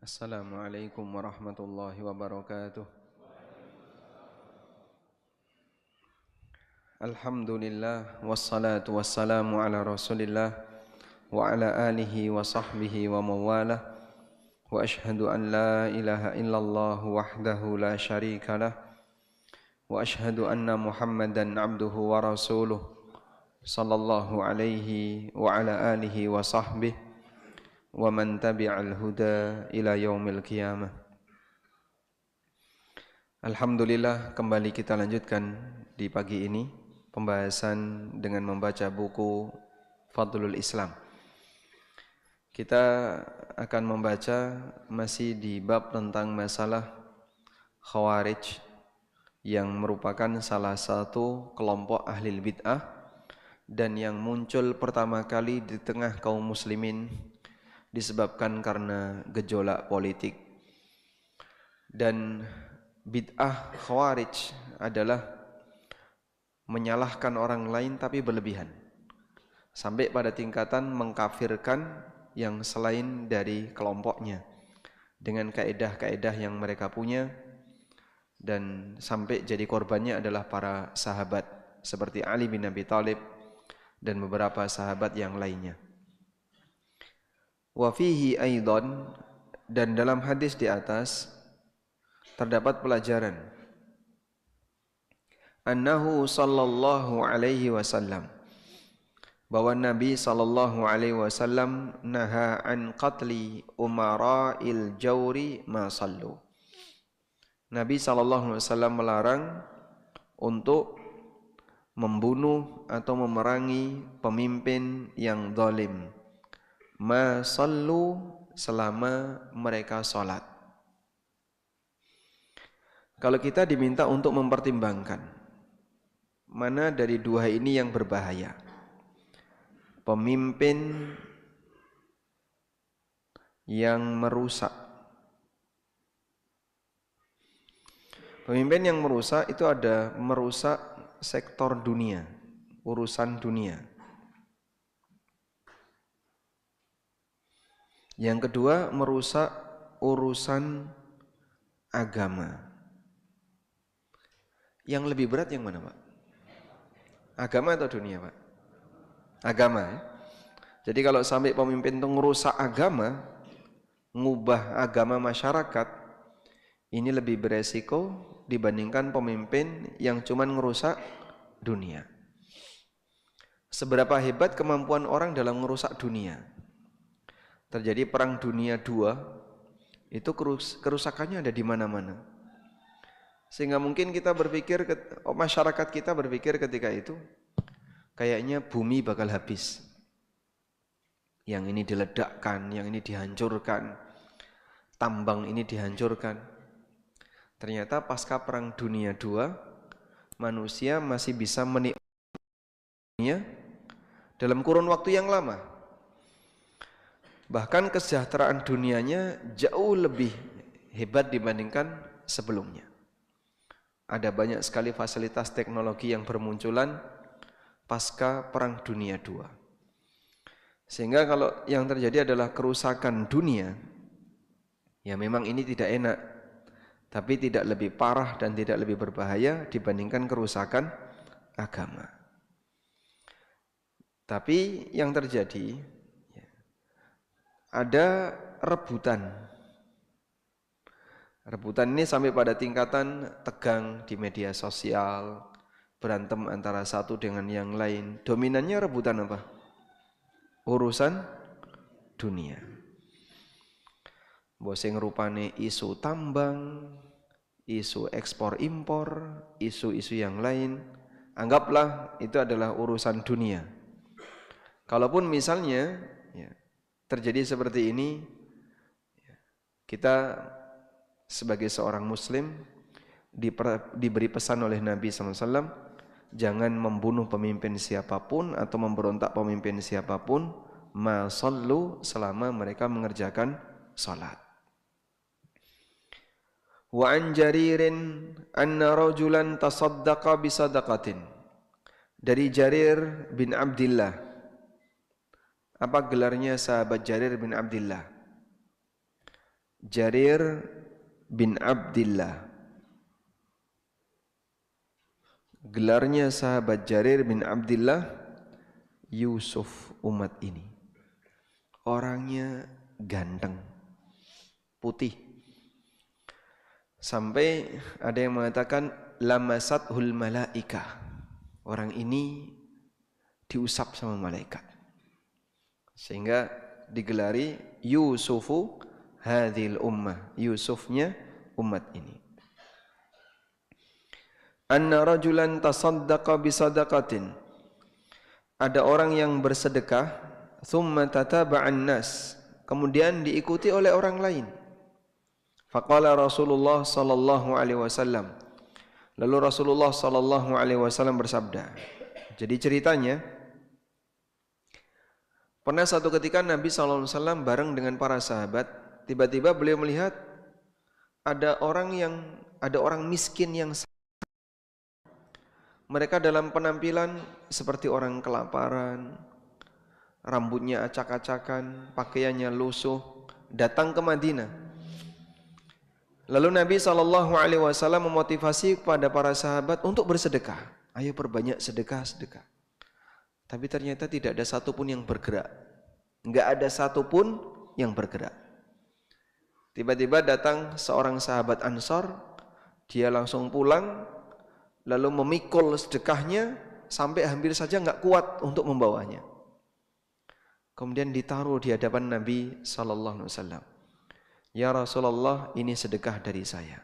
Assalamualaikum warahmatullahi wabarakatuh. Alhamdulillah wassalatu wassalamu ala Rasulillah wa ala alihi wa sahbihi wa mawalah. Wa ashhadu an la ilaha illallah wahdahu la syarika lah. Wa ashhadu anna Muhammadan abduhu wa rasuluh sallallahu alaihi wa ala alihi wa sahbihi wa man tabi'al huda ila yaumil qiyamah. Alhamdulillah, kembali kita lanjutkan di pagi ini pembahasan dengan membaca buku Fadlul Islam. Kita akan membaca masih di bab tentang masalah Khawarij yang merupakan salah satu kelompok ahli bid'ah dan yang muncul pertama kali di tengah kaum muslimin disebabkan karena gejolak politik. Dan bid'ah Khawarij adalah menyalahkan orang lain tapi berlebihan, sampai pada tingkatan mengkafirkan yang selain dari kelompoknya dengan kaedah-kaedah yang mereka punya, dan sampai jadi korbannya adalah para sahabat seperti Ali bin Abi Thalib dan beberapa sahabat yang lainnya. Wa fihi aidan, dan dalam hadis di atas terdapat pelajaran annahu sallallahu alaihi wasallam, bahwa Nabi sallallahu alaihi wasallam naha an qatli umara'il jawri ma sallu. Nabi sallallahu alaihi wasallam melarang untuk membunuh atau memerangi pemimpin yang zalim, ma sallu, selama mereka salat. Kalau kita diminta untuk mempertimbangkan mana dari dua ini yang berbahaya, pemimpin yang merusak. Pemimpin yang merusak itu ada merusak sektor dunia, urusan dunia. Yang kedua, merusak urusan agama. Yang lebih berat yang mana, Pak? Agama atau dunia, Pak? Agama, ya? Jadi kalau sampai pemimpin itu merusak agama, ngubah agama masyarakat, ini lebih beresiko dibandingkan pemimpin yang cuma merusak dunia. Seberapa hebat kemampuan orang dalam merusak dunia? Terjadi perang dunia 2, itu kerusakannya ada di mana-mana. Sehingga mungkin kita berpikir, masyarakat kita berpikir ketika itu, kayaknya bumi bakal habis. Yang ini diledakkan, yang ini dihancurkan, tambang ini dihancurkan. Ternyata pasca perang dunia 2, manusia masih bisa menikmatinya dalam kurun waktu yang lama. Bahkan kesejahteraan dunianya jauh lebih hebat dibandingkan sebelumnya. Ada banyak sekali fasilitas teknologi yang bermunculan pasca Perang Dunia II. Sehingga kalau yang terjadi adalah kerusakan dunia, ya memang ini tidak enak, tapi tidak lebih parah dan tidak lebih berbahaya dibandingkan kerusakan agama. Tapi yang terjadi, ada rebutan. Rebutan ini sampai pada tingkatan tegang di media sosial, berantem antara satu dengan yang lain. Dominannya rebutan apa? Urusan dunia. Boseng rupane isu tambang, isu ekspor impor, isu-isu yang lain. Anggaplah itu adalah urusan dunia. Kalaupun misalnya terjadi seperti ini, kita sebagai seorang muslim diberi pesan oleh Nabi SAW, jangan membunuh pemimpin siapapun atau memberontak pemimpin siapapun, ma sallu, selama mereka mengerjakan salat. Wa an Jaririn anna rajulan tasaddaqa bisadaqatin. Dari Jarir bin Abdillah. Apa gelarnya sahabat Jarir bin Abdillah? Jarir bin Abdillah. Gelarnya sahabat Jarir bin Abdillah, Yusuf umat ini. Orangnya ganteng, putih. Sampai ada yang mengatakan lamasathul malaika. Orang ini diusap sama malaikat. Sehingga digelari Yusufu hadhil ummah. Yusufnya umat ini. Anna rajulan tasaddaqa bisadaqatin. Ada orang yang bersedekah, thumma tataba'an nas, kemudian diikuti oleh orang lain. Faqala Rasulullah sallallahu alaihi wasallam. Lalu Rasulullah sallallahu alaihi wasallam bersabda. Jadi ceritanya, pernah satu ketika Nabi sallallahu alaihi wasallam bareng dengan para sahabat, tiba-tiba beliau melihat ada orang miskin yang mereka dalam penampilan seperti orang kelaparan, rambutnya acak-acakan, pakaiannya lusuh, datang ke Madinah. Lalu Nabi SAW memotivasi kepada para sahabat untuk bersedekah. Ayo perbanyak sedekah. Tapi ternyata tidak ada satupun yang bergerak. Enggak ada satupun yang bergerak. Tiba-tiba datang seorang sahabat Ansor, dia langsung pulang, lalu memikul sedekahnya sampai hampir saja enggak kuat untuk membawanya. Kemudian ditaruh di hadapan Nabi SAW. Ya Rasulullah, ini sedekah dari saya.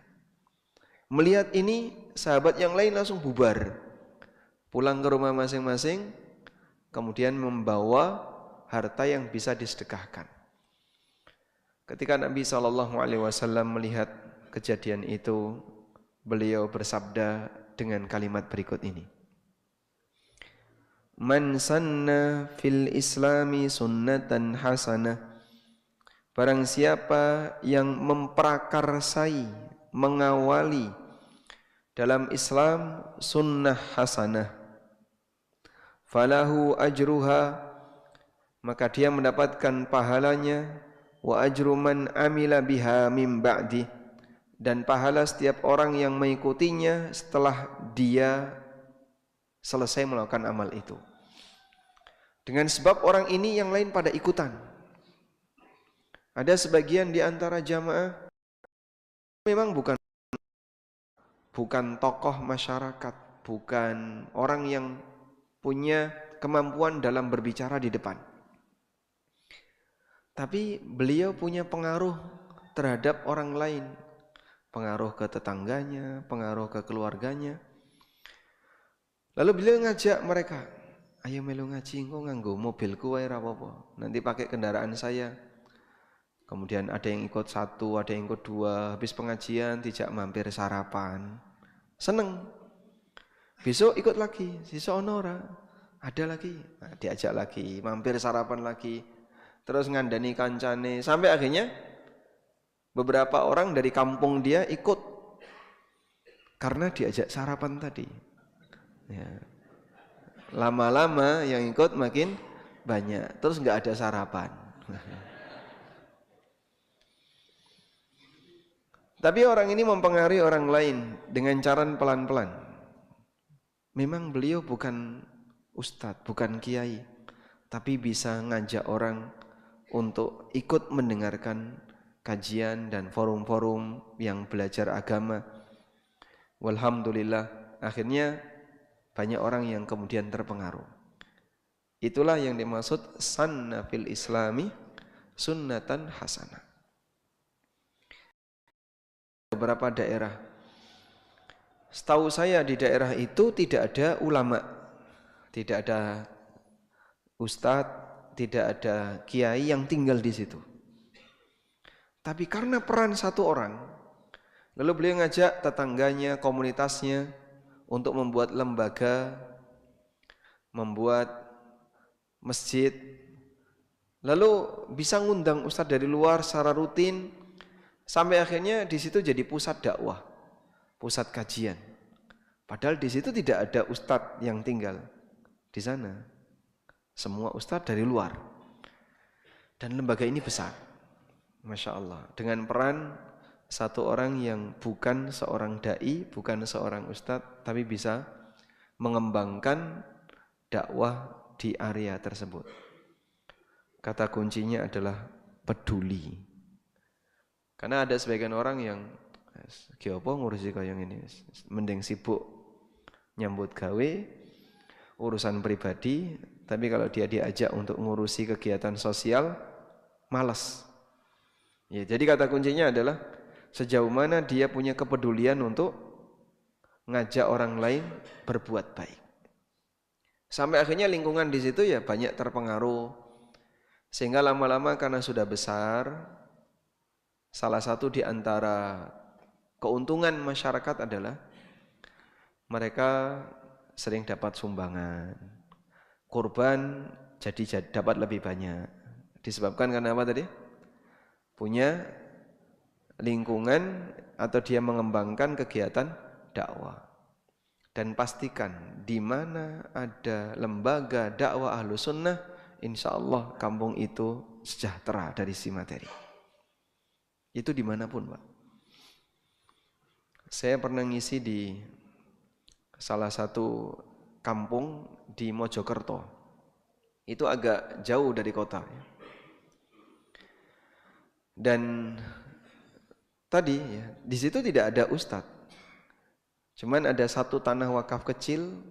Melihat ini, sahabat yang lain langsung bubar, pulang ke rumah masing-masing, kemudian membawa harta yang bisa disedekahkan. Ketika Nabi SAW melihat kejadian itu, beliau bersabda dengan kalimat berikut ini. Man sanna fil islami sunnatan hasanah. Barang siapa yang memprakarsai, mengawali dalam Islam sunnah hasanah, falahu ajruha, maka dia mendapatkan pahalanya, wa ajru man amila biha min ba'di, dan pahala setiap orang yang mengikutinya setelah dia selesai melakukan amal itu. Dengan sebab orang ini yang lain pada ikutan. Ada sebagian di antara jamaah memang bukan tokoh masyarakat, bukan orang yang punya kemampuan dalam berbicara di depan. Tapi beliau punya pengaruh terhadap orang lain, pengaruh ke tetangganya, pengaruh ke keluarganya. Lalu beliau ngajak mereka, ayo melu ngaji, engko nganggo mobilku wae ra apa-apa, nanti pakai kendaraan saya. Kemudian ada yang ikut satu, ada yang ikut dua, habis pengajian tidak mampir sarapan, seneng. Besok ikut lagi, sisa onora, ada lagi, nah, diajak lagi, mampir sarapan lagi, terus ngandani kancane, sampai akhirnya beberapa orang dari kampung dia ikut karena diajak sarapan tadi. Ya. Lama-lama yang ikut makin banyak, terus nggak ada sarapan. Tapi orang ini mempengaruhi orang lain dengan cara pelan-pelan. Memang beliau bukan ustadz, bukan kiai, tapi bisa ngajak orang untuk ikut mendengarkan kajian dan forum-forum yang belajar agama. Walhamdulillah, akhirnya banyak orang yang kemudian terpengaruh. Itulah yang dimaksud sanna fil islami sunnatan hasanah. Beberapa daerah, setahu saya di daerah itu tidak ada ulama, tidak ada ustadz, tidak ada kiai yang tinggal di situ. Tapi karena peran satu orang, lalu beliau ngajak tetangganya, komunitasnya untuk membuat lembaga, membuat masjid, lalu bisa ngundang ustadz dari luar secara rutin. Sampai akhirnya di situ jadi pusat dakwah, pusat kajian. Padahal di situ tidak ada ustadz yang tinggal di sana. Semua ustadz dari luar. Dan lembaga ini besar. Masya Allah, dengan peran satu orang yang bukan seorang da'i, bukan seorang ustadz, tapi bisa mengembangkan dakwah di area tersebut. Kata kuncinya adalah peduli. Karena ada sebagian orang yang apa ngurusi kaya ini, mending sibuk nyambut gawe, urusan pribadi, tapi kalau dia diajak untuk ngurusi kegiatan sosial, malas. Ya, jadi kata kuncinya adalah sejauh mana dia punya kepedulian untuk ngajak orang lain berbuat baik. Sampai akhirnya lingkungan di situ ya banyak terpengaruh. Sehingga lama-lama karena sudah besar, salah satu di antara keuntungan masyarakat adalah mereka sering dapat sumbangan. Kurban jadi dapat lebih banyak. Disebabkan karena apa tadi? Punya lingkungan atau dia mengembangkan kegiatan dakwah. Dan pastikan di mana ada lembaga dakwah Ahlus Sunnah, insya Allah kampung itu sejahtera dari si materi. Itu dimanapun, Pak. Saya pernah ngisi di salah satu kampung di Mojokerto. Itu agak jauh dari kota. Dan tadi ya, di situ tidak ada ustadz. Cuman ada satu tanah wakaf kecil,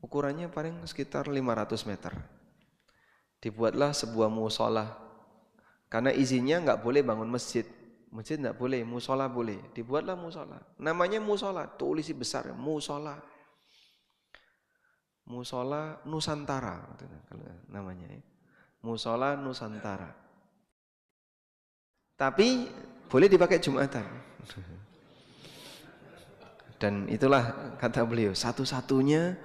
ukurannya paling sekitar 500 meter. Dibuatlah sebuah musola. Karena izinnya nggak boleh bangun masjid. Masjid nggak boleh, musola boleh. Dibuatlah musola. Namanya musola, tulisi besar, musola. Musola Nusantara, kalau namanya ya. Musola Nusantara. Tapi boleh dipakai Jumatan. Dan itulah kata beliau, satu-satunya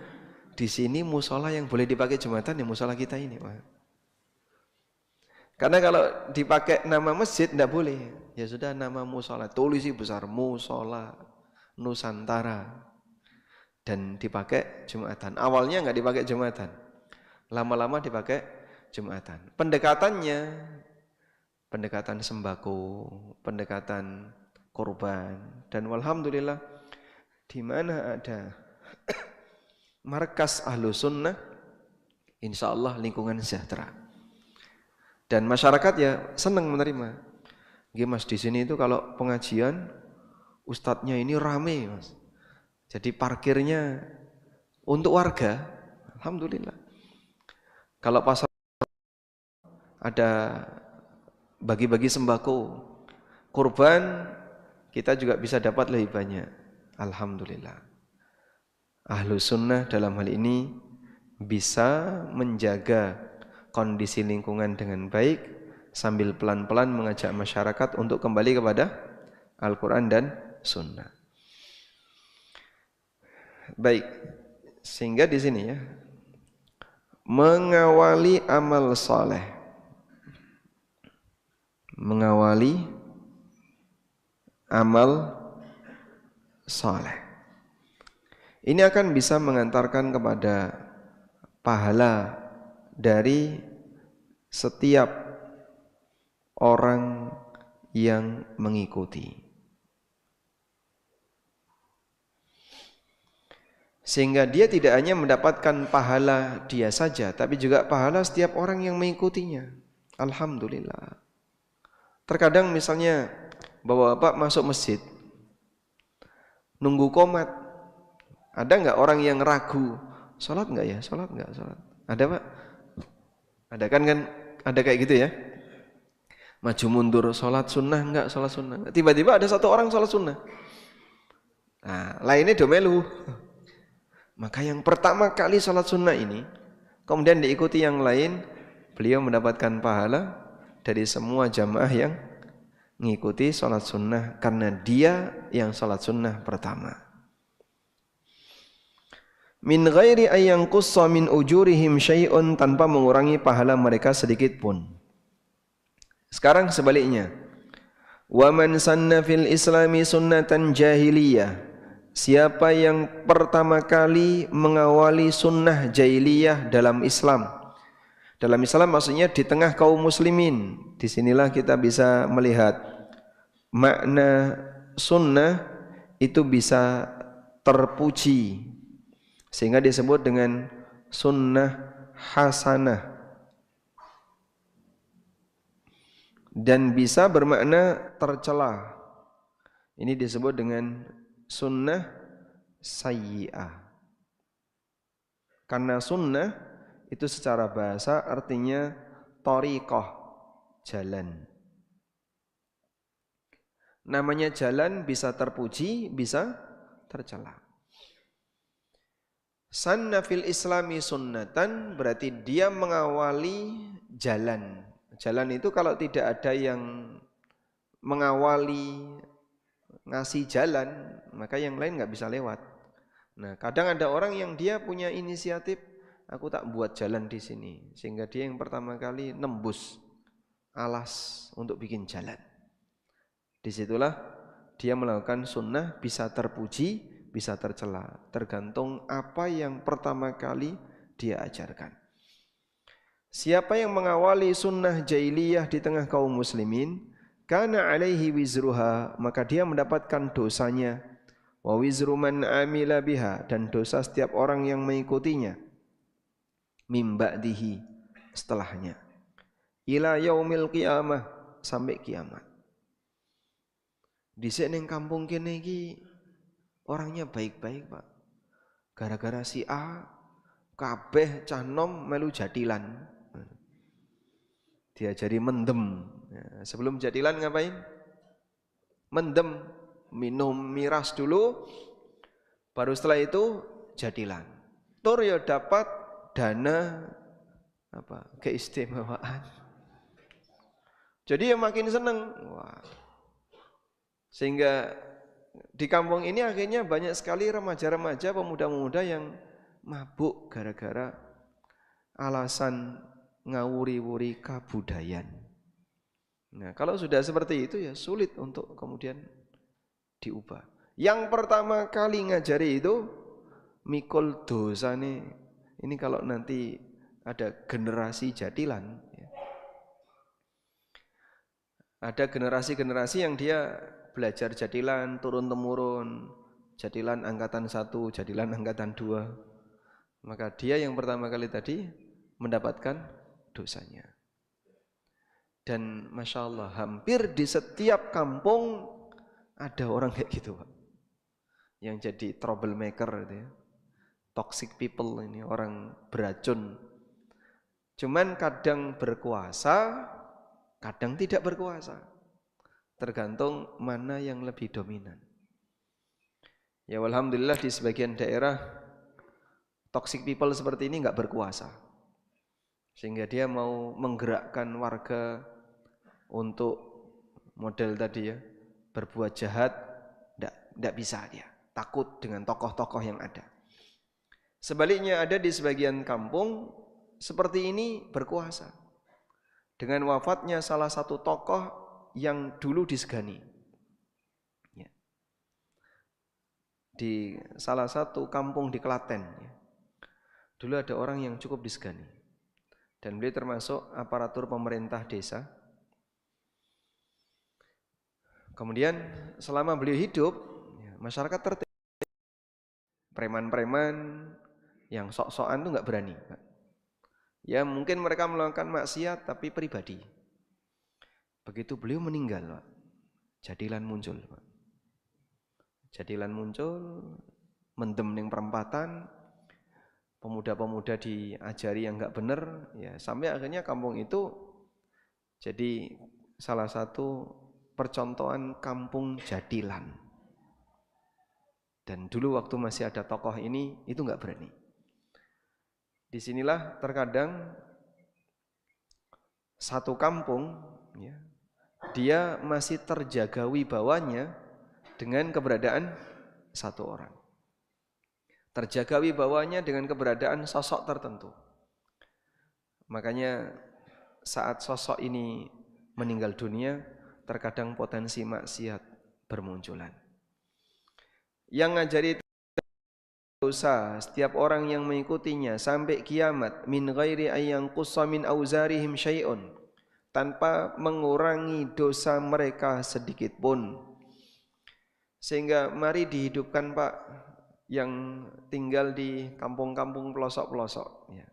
di sini musola yang boleh dipakai Jumatan ya musola kita ini, Pak. Karena kalau dipakai nama masjid tidak boleh. Ya sudah nama musola, tulisi besar musola Nusantara. Dan dipakai Jumatan. Awalnya nggak dipakai Jumatan. Lama-lama dipakai Jumatan. Pendekatan sembako, pendekatan korban, dan alhamdulillah di mana ada markas Ahlus Sunnah, insya Allah lingkungan sejahtera. Dan masyarakat ya senang menerima. Gini Mas, di sini itu kalau pengajian ustadznya ini rame Mas. Jadi parkirnya untuk warga, alhamdulillah. Kalau pasar ada bagi-bagi sembako, kurban kita juga bisa dapat lebih banyak. Alhamdulillah. Ahlus Sunnah dalam hal ini bisa menjaga kondisi lingkungan dengan baik sambil pelan-pelan mengajak masyarakat untuk kembali kepada Al-Quran dan Sunnah. Baik, sehingga di sini ya, mengawali amal saleh, mengawali amal saleh. Ini akan bisa mengantarkan kepada pahala dari setiap orang yang mengikuti. Sehingga dia tidak hanya mendapatkan pahala dia saja, tapi juga pahala setiap orang yang mengikutinya. Alhamdulillah. Terkadang misalnya bapak-bapak masuk masjid, nunggu qomat. Ada nggak orang yang ragu, sholat nggak ya, sholat nggak, sholat? Ada Pak? Ada kan ada kayak gitu ya? Maju mundur, sholat sunnah nggak, sholat sunnah. Tiba-tiba ada satu orang sholat sunnah. Nah, lainnya domelu. Maka yang pertama kali sholat sunnah ini, kemudian diikuti yang lain, beliau mendapatkan pahala dari semua jamaah yang mengikuti sholat sunnah karena dia yang sholat sunnah pertama. Min ghairi ayang qussa min ujurihim syai'un, tanpa mengurangi pahala mereka sedikit pun. Sekarang sebaliknya, wa man sanna fil islami sunnatan jahiliyah, siapa yang pertama kali mengawali sunnah jahiliyah dalam Islam, Dalam Islam maksudnya di tengah kaum muslimin. Disinilah kita bisa melihat makna sunnah itu bisa terpuji, sehingga disebut dengan sunnah hasanah, dan bisa bermakna tercela. Ini disebut dengan sunnah sayyi'ah. Karena sunnah itu secara bahasa artinya thariqah, jalan. Namanya jalan bisa terpuji, bisa tercela. Sanna fil islami sunnatan berarti dia mengawali jalan. Jalan itu kalau tidak ada yang mengawali, ngasih jalan, maka yang lain nggak bisa lewat. Nah, kadang ada orang yang dia punya inisiatif, aku tak buat jalan di sini, sehingga dia yang pertama kali nembus alas untuk bikin jalan. Disitulah dia melakukan sunnah, bisa terpuji, bisa tercela, tergantung apa yang pertama kali dia ajarkan. Siapa yang mengawali sunnah jahiliyah di tengah kaum muslimin, kana alaihi wizruha, maka dia mendapatkan dosanya, wa wizru man amila biha, dan dosa setiap orang yang mengikutinya, mim ba'dihi, setelahnya, ila yaumil qiyamah, sampai kiamat. Di sini kampung kene iki orangnya baik-baik, Pak. Gara-gara si A kabeh cah nom melu jadilan. Diajari mendem. Ya, sebelum jadilan ngapain? Mendem, minum miras dulu, baru setelah itu jadilan. Tur ya dapat dana keistimewaan. Jadi ya makin seneng. Wah. Sehingga di kampung ini akhirnya banyak sekali remaja-remaja, pemuda-pemuda yang mabuk gara-gara alasan ngawuri-wuri kabudayan. Nah, kalau sudah seperti itu ya sulit untuk kemudian diubah. Yang pertama kali ngajari itu mikul dosa nih. Ini kalau nanti ada generasi jadilan, ya. Ada generasi-generasi yang dia belajar jadilan turun-temurun, jadilan angkatan 1, jadilan angkatan 2. Maka dia yang pertama kali tadi mendapatkan dosanya. Dan Masya Allah, hampir di setiap kampung ada orang kayak gitu, Pak, yang jadi troublemaker, gitu ya. Toxic people ini, orang beracun. Cuman kadang berkuasa, kadang tidak berkuasa. Tergantung mana yang lebih dominan. Ya alhamdulillah di sebagian daerah toxic people seperti ini nggak berkuasa, sehingga dia mau menggerakkan warga untuk model tadi ya, berbuat jahat, tidak bisa, dia takut dengan tokoh-tokoh yang ada. Sebaliknya ada di sebagian kampung seperti ini berkuasa. Dengan wafatnya salah satu tokoh yang dulu disegani, ya, di salah satu kampung di Klaten, ya, dulu ada orang yang cukup disegani, dan beliau termasuk aparatur pemerintah desa. Kemudian selama beliau hidup, ya, masyarakat tertib. Preman-preman yang sok-sokan itu nggak berani, Pak. Ya mungkin mereka melakukan maksiat tapi pribadi. Begitu beliau meninggal, Pak, jadilan muncul, Pak. Jadilan muncul, mendem ning perempatan, pemuda-pemuda diajari yang nggak benar, ya sampai akhirnya kampung itu jadi salah satu percontohan kampung jadilan. Dan dulu waktu masih ada tokoh ini, itu nggak berani. Disinilah terkadang satu kampung, ya, dia masih terjaga wibawanya dengan keberadaan satu orang. Terjaga wibawanya dengan keberadaan sosok tertentu. Makanya saat sosok ini meninggal dunia, terkadang potensi maksiat bermunculan. Yang ngajari itu dosa setiap orang yang mengikutinya sampai kiamat min ghairi ayyan qussa min auzarihim syai'un, tanpa mengurangi dosa mereka sedikit pun. Sehingga mari dihidupkan Pak yang tinggal di kampung-kampung pelosok-pelosok ya.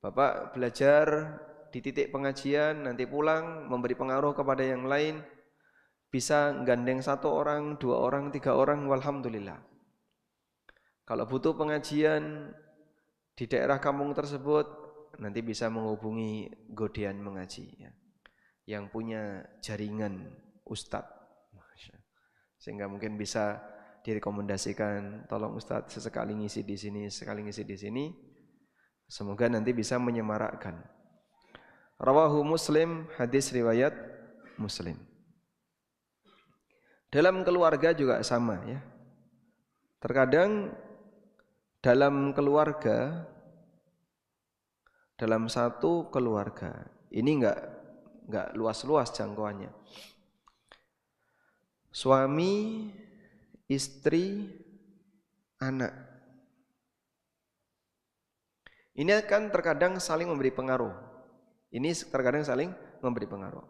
Bapak belajar di titik pengajian, nanti pulang memberi pengaruh kepada yang lain, bisa gandeng 1 orang, 2 orang, 3 orang, walhamdulillah. Kalau butuh pengajian di daerah kampung tersebut, nanti bisa menghubungi Godean Mengaji ya, yang punya jaringan ustadz, sehingga mungkin bisa direkomendasikan, tolong ustadz sesekali ngisi di sini, sekali ngisi di sini. Semoga nanti bisa menyemarakkan. Rawahu Muslim, hadis riwayat Muslim. Dalam keluarga juga sama ya. Terkadang dalam keluarga, dalam satu keluarga, ini enggak luas-luas jangkauannya. Suami, istri, anak. Ini akan terkadang saling memberi pengaruh. Ini terkadang saling memberi pengaruh.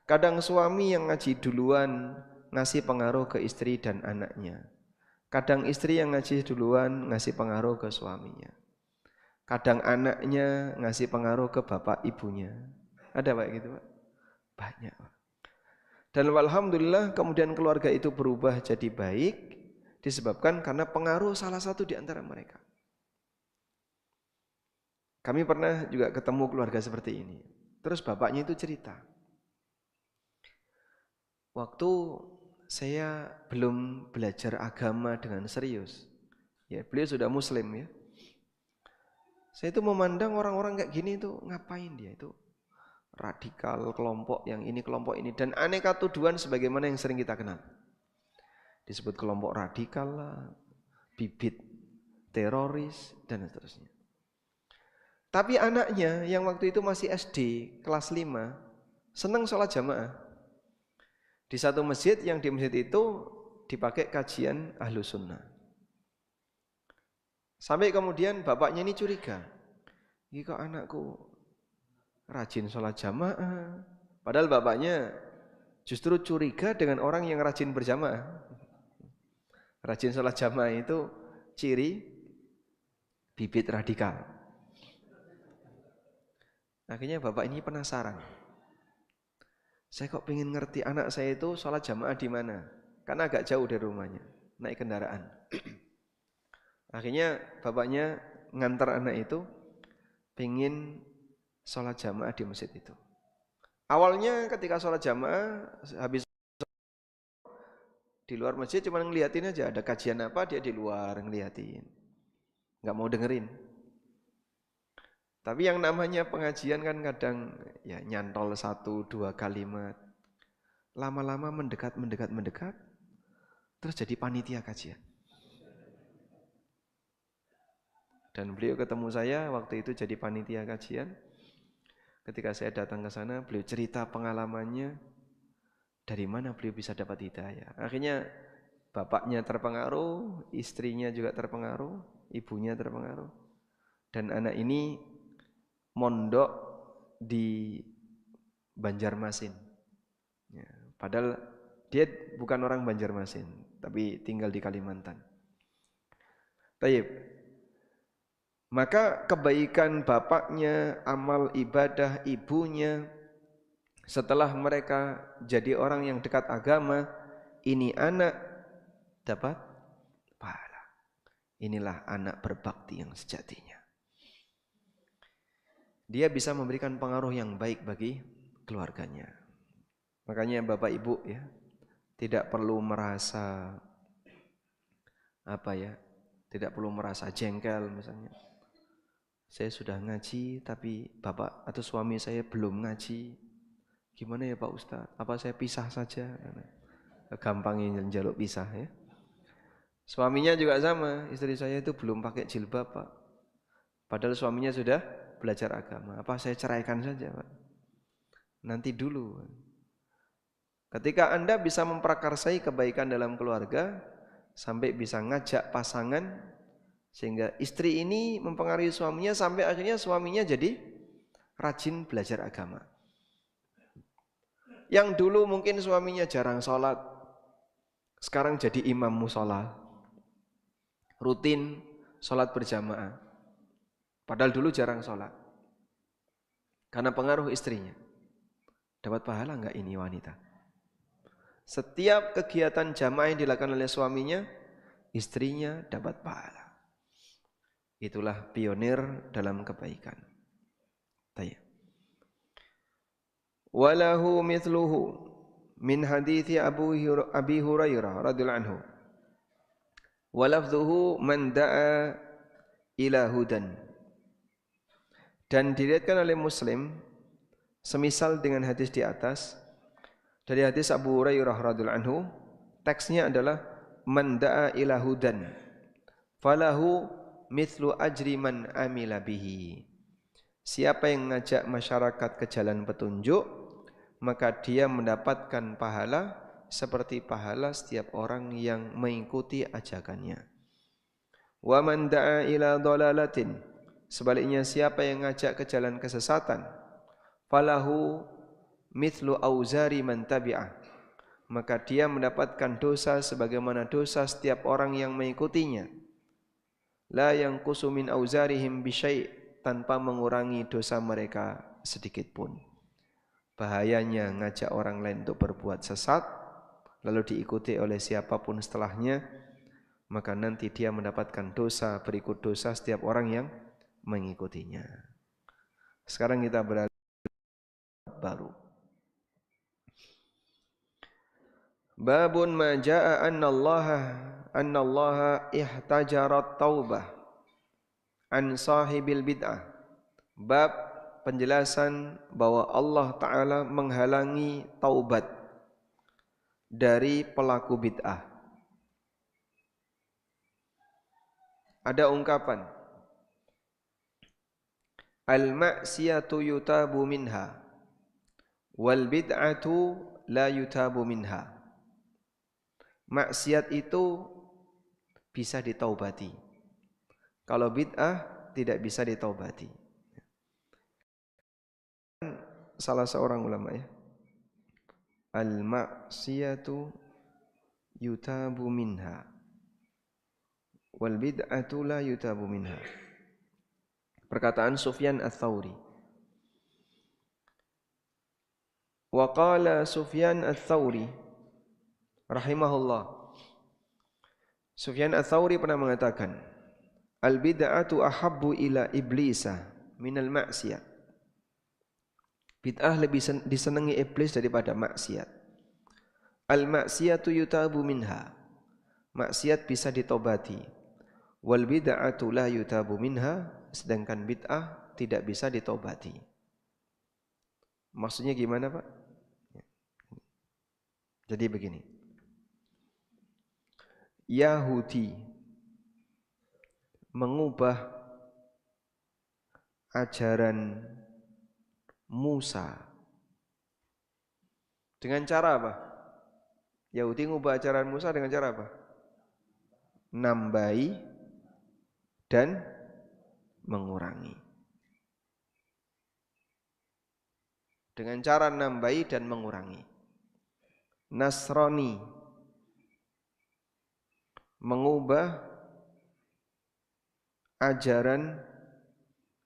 Kadang suami yang ngaji duluan ngasih pengaruh ke istri dan anaknya. Kadang istri yang ngaji duluan ngasih pengaruh ke suaminya. Kadang anaknya ngasih pengaruh ke bapak ibunya. Ada Pak gitu Pak? Banyak Pak. Dan alhamdulillah kemudian keluarga itu berubah jadi baik disebabkan karena pengaruh salah satu di antara mereka. Kami pernah juga ketemu keluarga seperti ini. Terus bapaknya itu cerita. Waktu saya belum belajar agama dengan serius. Ya, beliau sudah muslim ya. Saya itu memandang orang-orang kayak gini itu ngapain dia itu? Radikal, kelompok yang ini, kelompok ini, dan aneka tuduhan sebagaimana yang sering kita kenal. Disebut kelompok radikal lah, bibit teroris dan seterusnya. Tapi anaknya yang waktu itu masih SD kelas 5 senang sholat jamaah. Di satu masjid yang di masjid itu dipakai kajian Ahlus Sunnah. Sampai kemudian bapaknya ini curiga. Ini kok anakku rajin sholat jamaah. Padahal bapaknya justru curiga dengan orang yang rajin berjamaah. Rajin sholat jamaah itu ciri bibit radikal. Akhirnya bapak ini penasaran. Saya kok pengen ngerti anak saya itu sholat jamaah di mana? Karena agak jauh dari rumahnya, naik kendaraan. Akhirnya bapaknya ngantar anak itu pengen sholat jamaah di masjid itu. Awalnya ketika sholat jamaah habis di luar masjid cuma ngeliatin aja, ada kajian apa dia di luar ngeliatin, nggak mau dengerin. Tapi yang namanya pengajian kan kadang ya nyantol 1-2 kalimat. Lama-lama mendekat, terus jadi panitia kajian. Dan beliau ketemu saya waktu itu jadi panitia kajian. Ketika saya datang ke sana, beliau cerita pengalamannya, dari mana beliau bisa dapat hidayah. Akhirnya bapaknya terpengaruh, istrinya juga terpengaruh, ibunya terpengaruh. Dan anak ini mondok di Banjarmasin. Ya, padahal dia bukan orang Banjarmasin, tapi tinggal di Kalimantan. Taib. Maka kebaikan bapaknya, amal ibadah ibunya, setelah mereka jadi orang yang dekat agama, ini anak dapat pahala. Inilah anak berbakti yang sejatinya. Dia bisa memberikan pengaruh yang baik bagi keluarganya. Makanya Bapak Ibu ya, tidak perlu merasa tidak perlu merasa jengkel misalnya. Saya sudah ngaji tapi bapak atau suami saya belum ngaji. Gimana ya Pak Ustadz? Apa saya pisah saja? Gampangnya jaluk pisah ya. Suaminya juga sama, istri saya itu belum pakai jilbab Pak. Padahal suaminya sudah belajar agama. Apa saya ceraikan saja Pak? Nanti dulu. Ketika Anda bisa memprakarsai kebaikan dalam keluarga, sampai bisa ngajak pasangan, sehingga istri ini mempengaruhi suaminya sampai akhirnya suaminya jadi rajin belajar agama. Yang dulu mungkin suaminya jarang sholat, sekarang jadi imam musola, rutin sholat berjamaah. Padahal dulu jarang sholat, karena pengaruh istrinya. Dapat pahala enggak ini wanita? Setiap kegiatan jamaah yang dilakukan oleh suaminya, istrinya dapat pahala. Itulah pionir dalam kebaikan. Tayyib. Walahu mithluhu min hadithi Abi Hurairah radhiyallahu anhu. Walafdhuhu man da'a ila hudan. Dan diriwayatkan oleh Muslim semisal dengan hadis di atas dari hadis Abu Hurairah radhiyallahu anhu, teksnya adalah man da'a ila hudan falahu mithlu ajri man amila bihi. Siapa yang mengajak masyarakat ke jalan petunjuk, maka dia mendapatkan pahala seperti pahala setiap orang yang mengikuti ajakannya. Wa man da'a ila dhalalatin, sebaliknya siapa yang ngajak ke jalan kesesatan, falahu mithlu auzari man tabi'ah, maka dia mendapatkan dosa sebagaimana dosa setiap orang yang mengikutinya. La yanqusu min auzarihim bisyai', tanpa mengurangi dosa mereka sedikit pun. Bahayanya ngajak orang lain untuk berbuat sesat lalu diikuti oleh siapapun setelahnya, maka nanti dia mendapatkan dosa berikut dosa setiap orang yang mengikutinya. Sekarang kita beralih baru. Babun ma jaa annallaha ihtajarat taubah an sahibil bid'ah. Bab penjelasan bahwa Allah Ta'ala menghalangi taubat dari pelaku bid'ah. Ada ungkapan al-ma'siyatu yutabu minha wal bid'atu la yutabu minha. Maksiat itu bisa ditaubati, kalau bid'ah tidak bisa ditaubati. Salah seorang ulama ya, al-ma'siyatu yutabu minha wal bid'atu la yutabu minha. Perkataan Sufyan Ats-Tsauri. Wa qala Sufyan Ats-Tsauri rahimahullah. Sufyan Ats-Tsauri pernah mengatakan, al-bid'atu ahabbu ila iblisa minal ma'siyah. Bid'ah lebih disenangi iblis daripada maksiat. Al-ma'siyatu yutabu minha. Maksiat bisa ditobati. Wal bid'atu la yutabu minha. Sedangkan bid'ah tidak bisa ditobati. Maksudnya gimana, Pak? Jadi begini. Yahudi mengubah ajaran Musa dengan cara apa? Yahudi mengubah ajaran Musa dengan cara apa? Nambahi dan mengurangi. Dengan cara nambahi dan mengurangi. Nasrani mengubah ajaran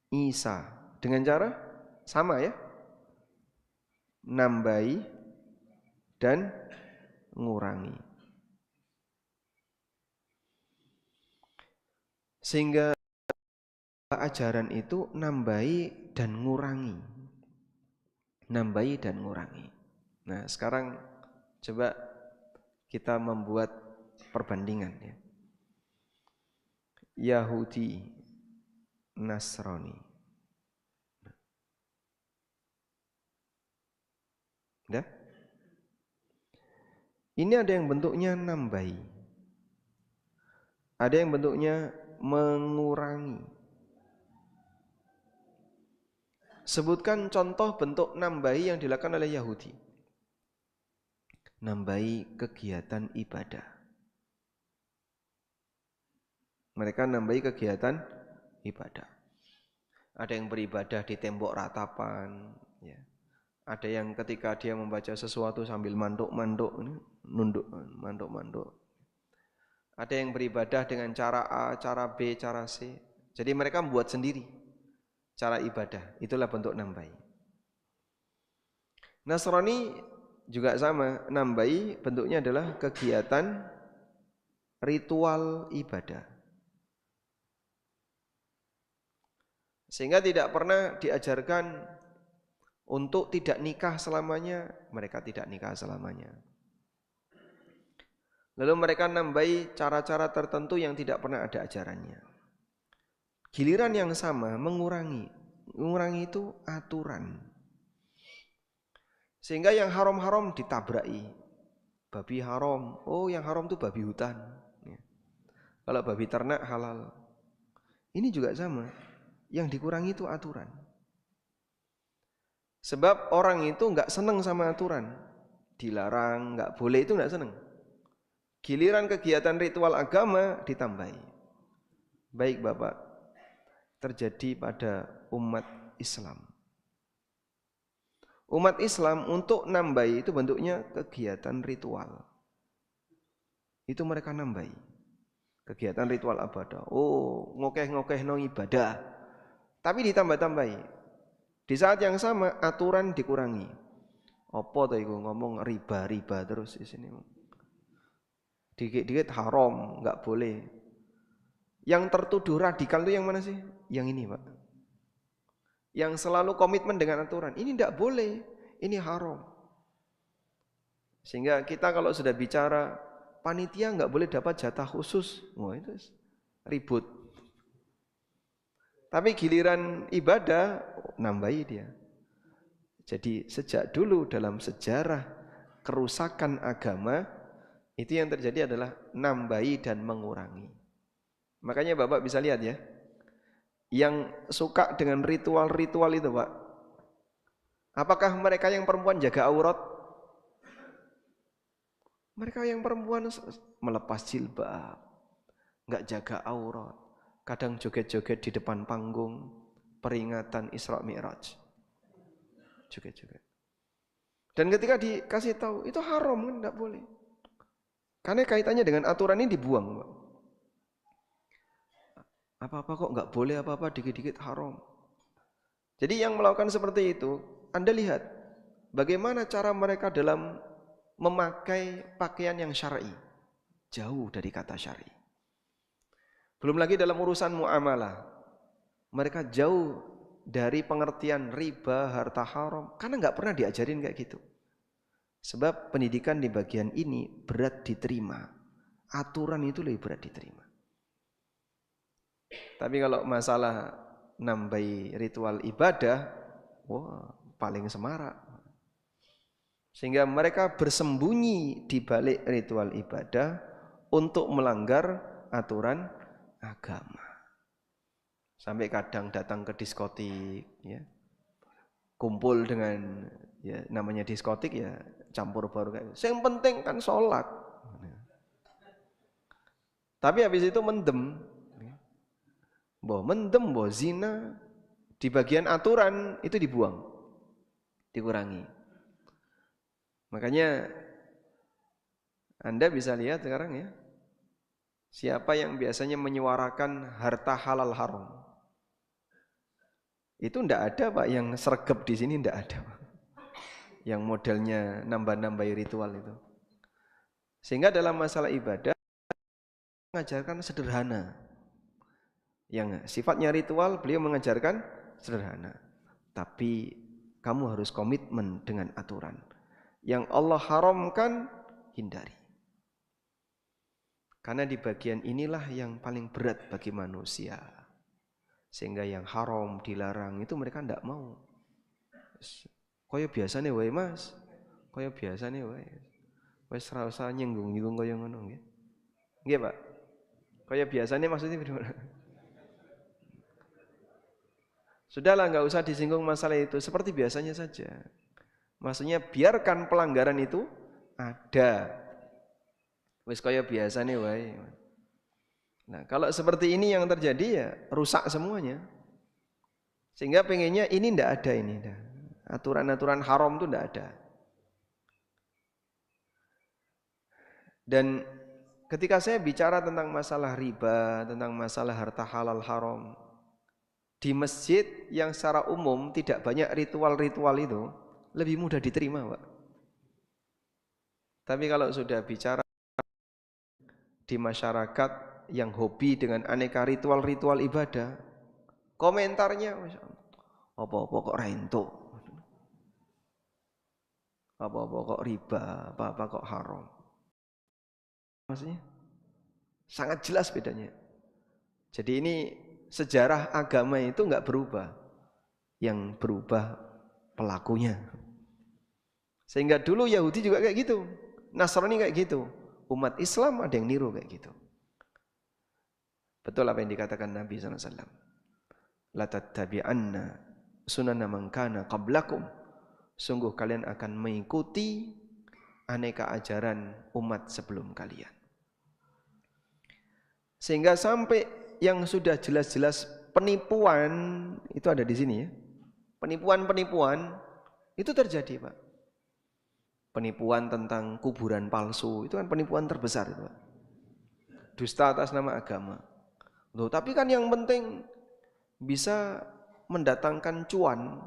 Isa dengan cara sama ya, nambahi dan mengurangi. Sehingga ajaran itu nambahi dan ngurangi. Nambahi dan ngurangi. Nah, sekarang coba kita membuat perbandingan ya. Yahudi, Nasrani. Dah? Ini ada yang bentuknya nambahi. Ada yang bentuknya mengurangi. Sebutkan contoh bentuk nambahi yang dilakukan oleh Yahudi. Nambahi kegiatan ibadah. Mereka nambahi kegiatan ibadah. Ada yang beribadah di tembok ratapan, ya. Ada yang ketika dia membaca sesuatu sambil manduk-manduk, nunduk, manduk-manduk. Ada yang beribadah dengan cara A, cara B, cara C. Jadi mereka membuat sendiri cara ibadah. Itulah bentuk nambahi. Nasrani juga sama, nambahi bentuknya adalah kegiatan ritual ibadah. Sehingga tidak pernah diajarkan untuk tidak nikah selamanya, mereka tidak nikah selamanya. Lalu mereka nambahi cara-cara tertentu yang tidak pernah ada ajarannya. Giliran yang sama mengurangi itu aturan. Sehingga yang haram-haram ditabraki. Babi haram, oh yang haram itu babi hutan. Kalau babi ternak halal. Ini juga sama, yang dikurangi itu aturan. Sebab orang itu enggak senang sama aturan. Dilarang, enggak boleh itu enggak senang. Giliran kegiatan ritual agama ditambahi. Baik Bapak, terjadi pada umat Islam. Umat Islam untuk nambahi itu bentuknya kegiatan ritual. Itu mereka nambahi. Kegiatan ritual ibadah. Oh, ngokeh-ngokeh no ibadah. Tapi ditambah-tambahi. Di saat yang sama aturan dikurangi. Apa tuh iku ngomong riba terus di sini. Dikit-dikit haram, enggak boleh. Yang tertuduh radikal itu yang mana sih? Yang ini, Pak. Yang selalu komitmen dengan aturan. Ini tidak boleh, ini haram. Sehingga kita kalau sudah bicara, panitia nggak boleh dapat jatah khusus. Wah itu ribut. Tapi giliran ibadah, nambahi dia. Jadi sejak dulu dalam sejarah kerusakan agama, itu yang terjadi adalah nambahi dan mengurangi. Makanya Bapak bisa lihat ya, yang suka dengan ritual-ritual itu Pak, apakah mereka yang perempuan jaga aurat? Mereka yang perempuan melepas jilbab, nggak jaga aurat, kadang joget-joget di depan panggung peringatan Isra Mi'raj, joget-joget. Dan ketika dikasih tahu itu haram kan, nggak boleh, karena kaitannya dengan aturan ini dibuang Pak. Apa-apa kok nggak boleh, apa-apa dikit-dikit haram. Jadi yang melakukan seperti itu, Anda lihat bagaimana cara mereka dalam memakai pakaian yang syar'i, jauh dari kata syar'i. Belum lagi dalam urusan muamalah, mereka jauh dari pengertian riba, harta haram, karena nggak pernah diajarin kayak gitu. Sebab pendidikan di bagian ini berat diterima, aturan itu lebih berat diterima. Tapi kalau masalah nambahi ritual ibadah, wah paling semarak. Sehingga mereka bersembunyi di balik ritual ibadah untuk melanggar aturan agama. Sampai kadang datang ke diskotik, ya, kumpul dengan ya namanya diskotik ya campur baur kayak. Yang penting kan sholat. Tapi habis itu mendem. Mendem, zina, di bagian aturan itu dibuang, dikurangi. Makanya Anda bisa lihat sekarang ya, siapa yang biasanya menyuarakan harta halal haram. Itu ndak ada Pak yang sergap di sini, ndak ada Pak. Yang modelnya nambah-nambahi ritual itu. Sehingga dalam masalah ibadah mengajarkan sederhana. Yang sifatnya ritual beliau mengajarkan sederhana. Tapi kamu harus komitmen dengan aturan. Yang Allah haramkan hindari. Karena di bagian inilah yang paling berat bagi manusia. Sehingga yang haram dilarang itu mereka tidak mau. Kaya biasane wae Mas. Kaya biasane wae. Wis ora usah nyinggung-nyinggung kaya ngono nggih. Nggih Pak. Kaya biasane maksudnya gimana? Sudahlah, nggak usah disinggung masalah itu, seperti biasanya saja. Maksudnya biarkan pelanggaran itu ada. Wis kaya biasane wae. Nah, kalau seperti ini yang terjadi ya rusak semuanya. Sehingga pengennya ini ndak ada ini. Aturan-aturan haram itu ndak ada. Dan ketika saya bicara tentang masalah riba, tentang masalah harta halal haram, di masjid yang secara umum tidak banyak ritual-ritual itu, lebih mudah diterima, Pak. Tapi kalau sudah bicara di masyarakat yang hobi dengan aneka ritual-ritual ibadah, komentarnya apa-apa kok rento, apa-apa kok riba, apa-apa kok haram. Maksudnya sangat jelas bedanya. Jadi ini sejarah agama itu enggak berubah, yang berubah pelakunya. Sehingga dulu Yahudi juga kayak gitu, Nasrani kayak gitu, umat Islam ada yang niru kayak gitu. Betul apa yang dikatakan Nabi SAW. La tattabi'anna sunana man kana qablakum. Sungguh kalian akan mengikuti aneka ajaran umat sebelum kalian. Sehingga sampai yang sudah jelas-jelas penipuan itu ada di sini ya. Penipuan-penipuan itu terjadi, Pak. Penipuan tentang kuburan palsu itu kan penipuan terbesar itu, Pak. Dusta atas nama agama. Loh, tapi kan yang penting bisa mendatangkan cuan.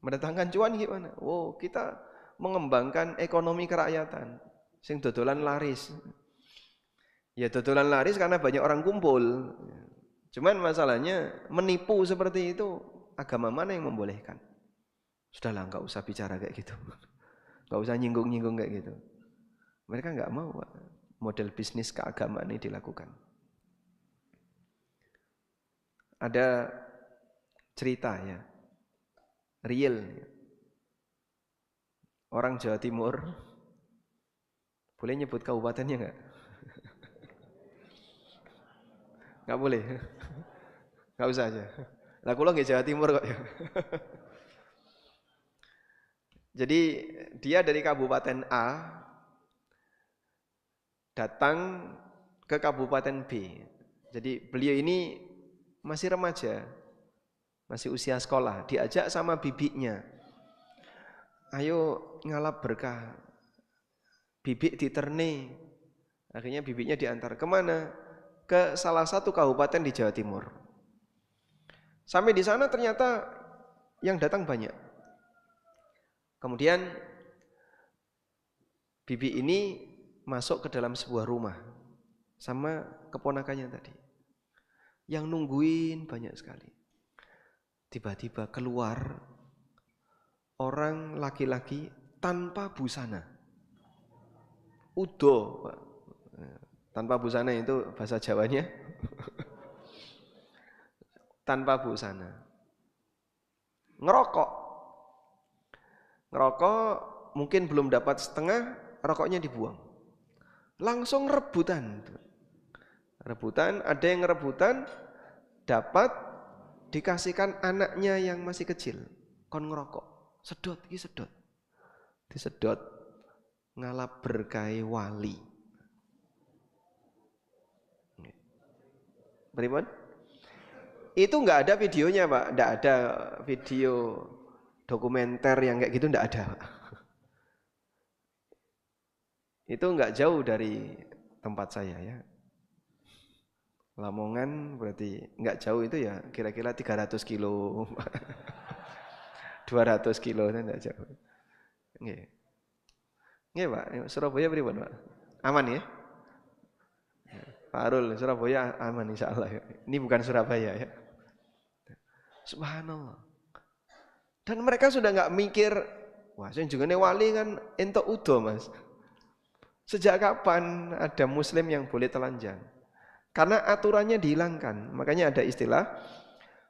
Mendatangkan cuan gimana? Oh, kita mengembangkan ekonomi kerakyatan. Sing dodolan laris. Ya dodolan laris karena banyak orang kumpul. Cuman masalahnya menipu seperti itu agama mana yang membolehkan? Sudahlah, enggak usah bicara kayak gitu. Enggak usah nyinggung-nyinggung kayak gitu. Mereka enggak mau, Pak, model bisnis keagamaan ini dilakukan. Ada cerita ya, real. Orang Jawa Timur, boleh nyebut kabupatennya enggak? Enggak boleh. Enggak usah aja. Lah kula nggih Jawa Timur kok ya. Jadi dia dari Kabupaten A datang ke Kabupaten B. Jadi beliau ini masih remaja, masih usia sekolah, diajak sama bibinya. Ayo ngalap berkah. Bibik diterne. Akhirnya bibiknya diantar kemana? Ke salah satu kabupaten di Jawa Timur. Sampai di sana ternyata yang datang banyak. Kemudian bibi ini masuk ke dalam sebuah rumah sama keponakannya tadi. Yang nungguin banyak sekali. Tiba-tiba keluar orang laki-laki tanpa busana. Udo, Pak. Tanpa busana itu bahasa Jawanya. Tanpa busana. Ngerokok. Ngerokok mungkin belum dapat setengah, rokoknya dibuang. Langsung rebutan. Rebutan, ada yang rebutan dapat dikasihkan anaknya yang masih kecil. Kon ngerokok, sedot, iki sedot. Disedot ngalap berkah wali. Beriman? Itu enggak ada videonya, Pak. Enggak ada video dokumenter yang kayak gitu, enggak ada, Pak. Itu enggak jauh dari tempat saya ya. Lamongan berarti enggak jauh itu ya, kira-kira 300 kilo. 200 kilo itu enggak jauh. Nggih. Nggih, Pak. Surabaya pripun, Pak? Aman ya? Pak Arul, Surabaya aman insyaallah ya. Ini bukan Surabaya ya. Subhanallah. Dan mereka sudah enggak mikir, wah sing jenenge wali kan entuk udo, Mas. Sejak kapan ada muslim yang boleh telanjang? Karena aturannya dihilangkan. Makanya ada istilah,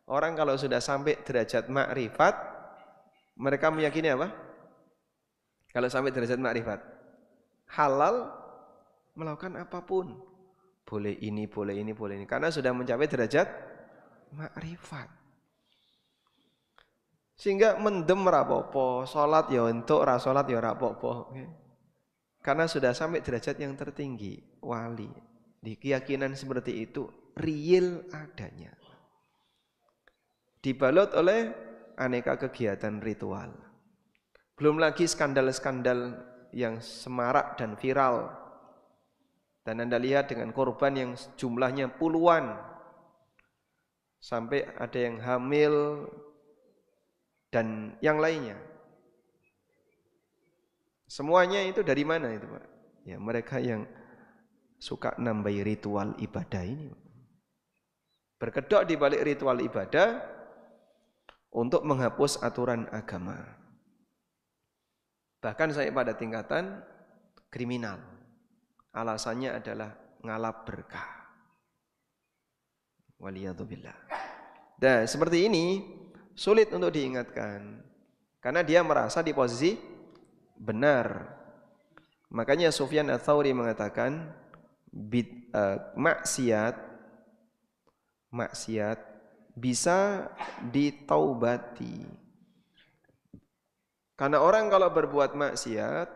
orang kalau sudah sampai derajat makrifat, mereka meyakini apa? Kalau sampai derajat makrifat, halal melakukan apapun. Boleh ini, boleh ini, boleh ini. Karena sudah mencapai derajat makrifat. Sehingga mendem rapopo, sholat ya untuk, rasolat ya rapopo. Karena sudah sampai derajat yang tertinggi, wali. Di keyakinan seperti itu real adanya. Dibalut oleh aneka kegiatan ritual. Belum lagi skandal-skandal yang semarak dan viral. Dan Anda lihat dengan korban yang jumlahnya puluhan. Sampai ada yang hamil dan yang lainnya. Semuanya itu dari mana itu, Pak? Ya, mereka yang suka nambahi ritual ibadah ini. Berkedok di balik ritual ibadah untuk menghapus aturan agama. Bahkan saya pada tingkatan kriminal. Alasannya adalah ngalap berkah. Waliyadzubillah. Nah, seperti ini sulit untuk diingatkan. Karena dia merasa di posisi benar. Makanya Sufyan Ats-Tsauri mengatakan maksiat bisa ditaubati. Karena orang kalau berbuat maksiat,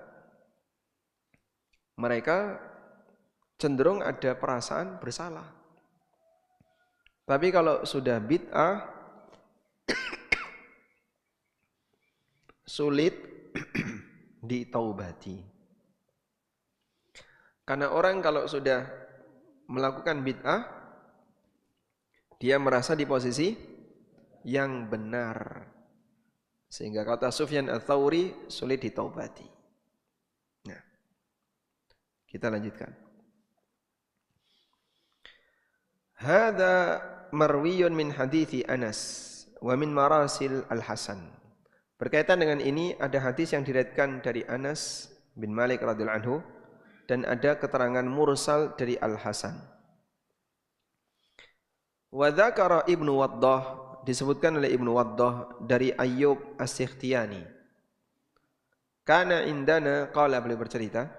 mereka cenderung ada perasaan bersalah. Tapi kalau sudah bid'ah, sulit ditaubati. Karena orang kalau sudah melakukan bid'ah, dia merasa di posisi yang benar. Sehingga kata Sufyan Ats-Tsauri sulit ditaubati. Nah, kita lanjutkan. Hada marwiyun min hadithi Anas wa min marasil Al-Hasan. Berkaitan dengan ini ada hadis yang diriwayatkan dari Anas bin Malik radhiyallahu anhu dan ada keterangan mursal dari Al-Hasan. Wa dzakara Ibnu Waddah, disebutkan oleh Ibnu Waddah dari Ayyub As-Sikhtiyani. Kana indana, qala, beliau bercerita,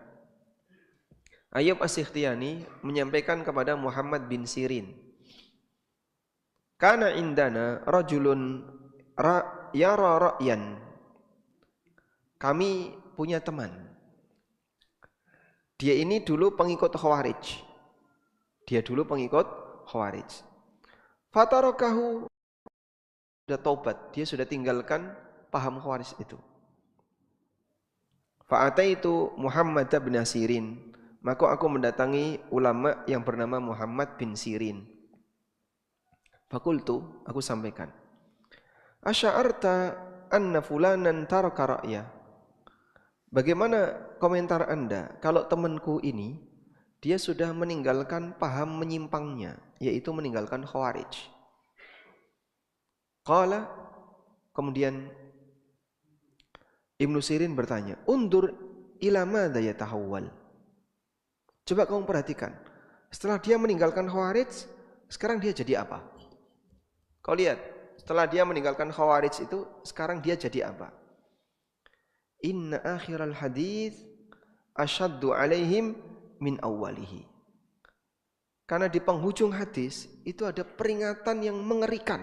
Ayyub As-Sikhtiyani menyampaikan kepada Muhammad bin Sirin, kana indana rajulun yara ra'yan. Kami punya teman. Dia ini dulu pengikut Khawarij. Fatarakahu, sudah taubat, dia sudah tinggalkan paham Khawarij itu. Fa'ataitu Muhammad bin Sirin, maka aku mendatangi ulama yang bernama Muhammad bin Sirin. Fakultu, aku sampaikan, asya'arta anna fulanan taraka ra'ya. Bagaimana komentar Anda kalau temanku ini dia sudah meninggalkan paham menyimpangnya, yaitu meninggalkan Khawarij. Qala, kemudian Ibnu Sirin bertanya, undur ila madza yatahawwal. Coba kamu perhatikan, setelah dia meninggalkan Khawarij, sekarang dia jadi apa? Kau lihat, setelah dia meninggalkan Khawarij itu, sekarang dia jadi apa? Inna akhiral hadits asyaddu alaihim min awwalihi. Karena di penghujung hadis itu ada peringatan yang mengerikan.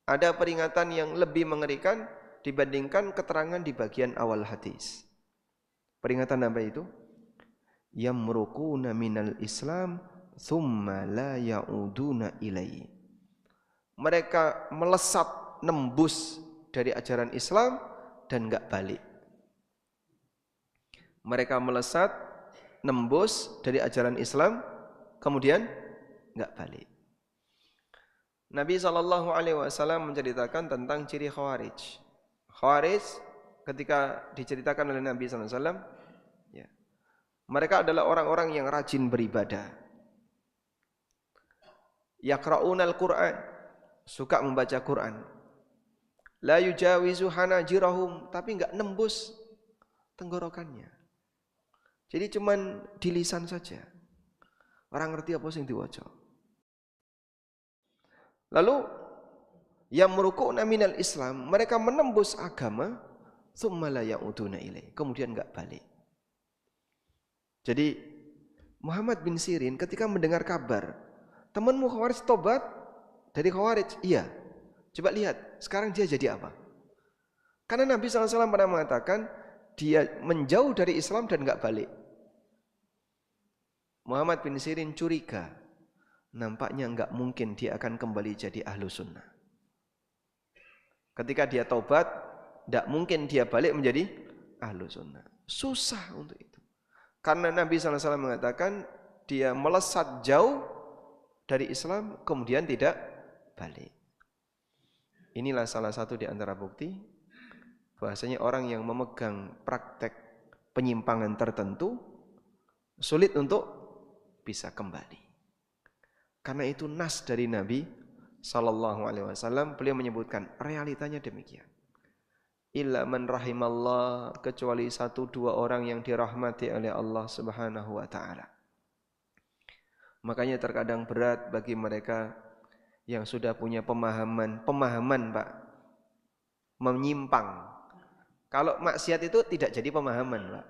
Ada peringatan yang lebih mengerikan dibandingkan keterangan di bagian awal hadis. Peringatan apa itu? Yamruquna minal Islam thumma la ya'uduna ilaihi. Mereka melesat, nembus dari ajaran Islam dan enggak balik. Mereka melesat, nembus dari ajaran Islam, kemudian enggak balik. Nabi SAW menceritakan tentang ciri Khawarij. Khawarij ketika diceritakan oleh Nabi SAW, ya, mereka adalah orang-orang yang rajin beribadah. Yaqra'unal Qur'an, suka membaca Quran. La yujawizu hanajirahum, tapi enggak nembus tenggorokannya. Jadi cuman di lisan saja. Orang ngerti apa sing diwaca. Lalu yamruquna minal Islam, mereka menembus agama, tsumma la ya'uduna ilaihi, kemudian enggak balik. Jadi Muhammad bin Sirin ketika mendengar kabar temanmu Khawarij tobat dari Khawarij, iya. Coba lihat, sekarang dia jadi apa? Karena Nabi SAW pernah mengatakan dia menjauh dari Islam dan enggak balik. Muhammad bin Sirin curiga, nampaknya enggak mungkin dia akan kembali jadi ahlu sunnah. Ketika dia taubat, enggak mungkin dia balik menjadi ahlu sunnah. Susah untuk itu. Karena Nabi SAW mengatakan, dia melesat jauh dari Islam, kemudian tidak balik. Inilah salah satu di antara bukti bahwasanya orang yang memegang praktek penyimpangan tertentu sulit untuk bisa kembali. Karena itu nas dari Nabi sallallahu alaihi wasallam, beliau menyebutkan realitanya demikian. Illa man rahimallah, kecuali 1-2 orang yang dirahmati oleh Allah Subhanahu wa taala. Makanya terkadang berat bagi mereka yang sudah punya pemahaman Pak, menyimpang. Kalau maksiat itu tidak jadi pemahaman Pak.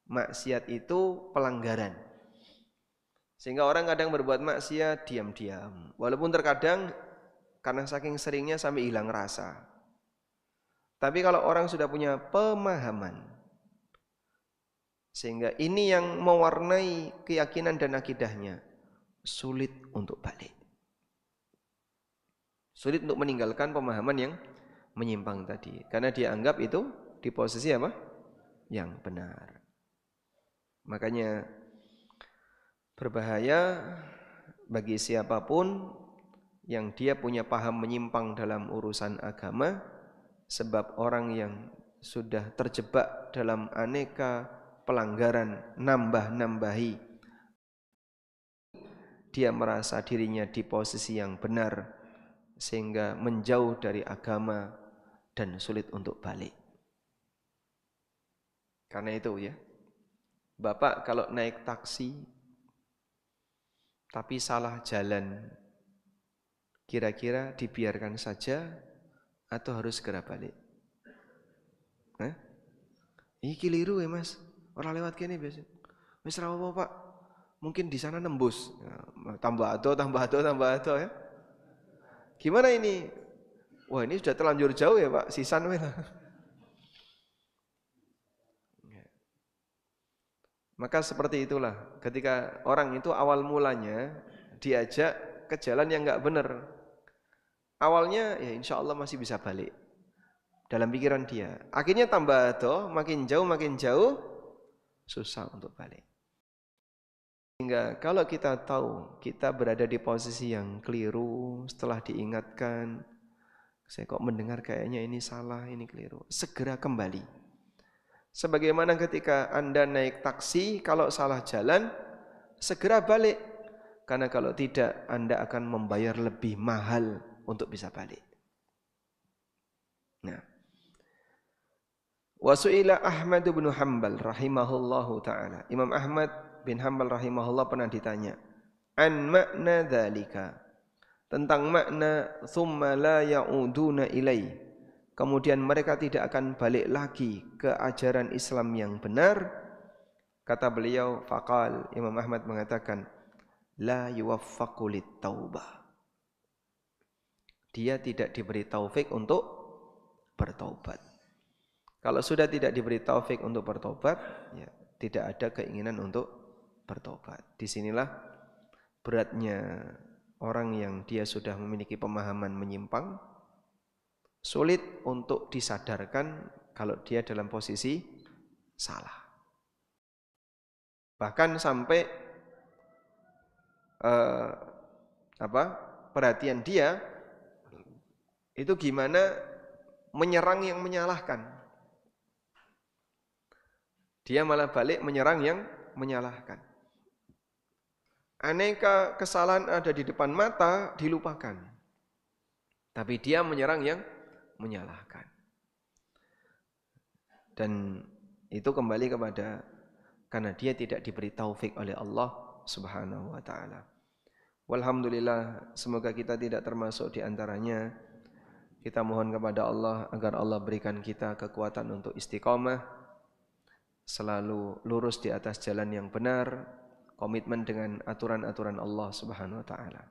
Maksiat itu pelanggaran. Sehingga orang kadang berbuat maksiat diam-diam. Walaupun terkadang karena saking seringnya sampai hilang rasa. Tapi kalau orang sudah punya pemahaman, sehingga ini yang mewarnai keyakinan dan akidahnya, sulit untuk balik. Sulit untuk meninggalkan pemahaman yang menyimpang tadi. Karena dia anggap itu di posisi apa? Yang benar. Makanya berbahaya bagi siapapun yang dia punya paham menyimpang dalam urusan agama, sebab orang yang sudah terjebak dalam aneka pelanggaran nambah-nambahi, dia merasa dirinya di posisi yang benar sehingga menjauh dari agama dan sulit untuk balik. Karena itu ya, Bapak kalau naik taksi tapi salah jalan, kira-kira dibiarkan saja atau harus segera balik? Ini keliru ya Mas, orang lewat kene biasa. Wis ra apa Pak, mungkin di sana nembus. Ya, tambah ado ya. Gimana ini? Wah ini sudah terlanjur jauh ya Pak, sisan weh. Maka seperti itulah ketika orang itu awal mulanya diajak ke jalan yang enggak benar. Awalnya ya insya Allah masih bisa balik dalam pikiran dia. Akhirnya tambah ado, makin jauh susah untuk balik. Sehingga kalau kita tahu kita berada di posisi yang keliru, setelah diingatkan, saya kok mendengar kayaknya ini salah, ini keliru, segera kembali. Sebagaimana ketika Anda naik taksi, kalau salah jalan, segera balik. Karena kalau tidak, Anda akan membayar lebih mahal untuk bisa balik. Nah, wasu'ila Ahmad bin Hanbal rahimahullahu ta'ala. Imam Ahmad bin Hanbal rahimahullah pernah ditanya, an makna dzalika, tentang makna thumma la ya'uduna ilai, kemudian mereka tidak akan balik lagi ke ajaran Islam yang benar. Kata beliau, faqal, Imam Ahmad mengatakan, la yuwaffaqu lit-taubah, dia tidak diberi taufik untuk bertaubat. Kalau sudah tidak diberi taufik untuk bertobat, ya, tidak ada keinginan untuk bertobat. Disinilah beratnya orang yang dia sudah memiliki pemahaman menyimpang, sulit untuk disadarkan kalau dia dalam posisi salah. Bahkan sampai perhatian dia itu gimana menyerang yang menyalahkan. Dia malah balik menyerang yang menyalahkan. Aneka kesalahan ada di depan mata dilupakan. Tapi dia menyerang yang menyalahkan. Dan itu kembali kepada karena dia tidak diberi taufik oleh Allah Subhanahu wa taala. Walhamdulillah, semoga kita tidak termasuk di antaranya. Kita mohon kepada Allah agar Allah berikan kita kekuatan untuk istiqamah, selalu lurus di atas jalan yang benar, komitmen dengan aturan-aturan Allah Subhanahu wa taala.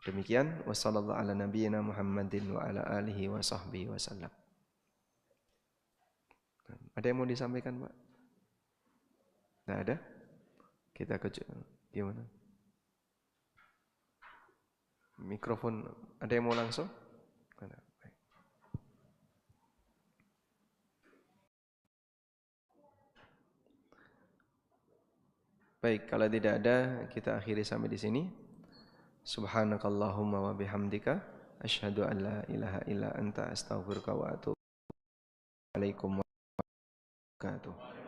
Demikian, wassallallahu ala nabiyyina Muhammadin wa ala alihi wa sahbihi wasallam. Ada yang mau disampaikan, Pak? Tidak ada? Kita gimana? Mikrofon, ada yang mau langsung? Baik, kalau tidak ada kita akhiri sampai di sini. Subhanakallahumma wa bihamdika asyhadu an la ilaha illa anta astaghfiruka wa atubu ilaik. Warahmatullahi wabarakatuh.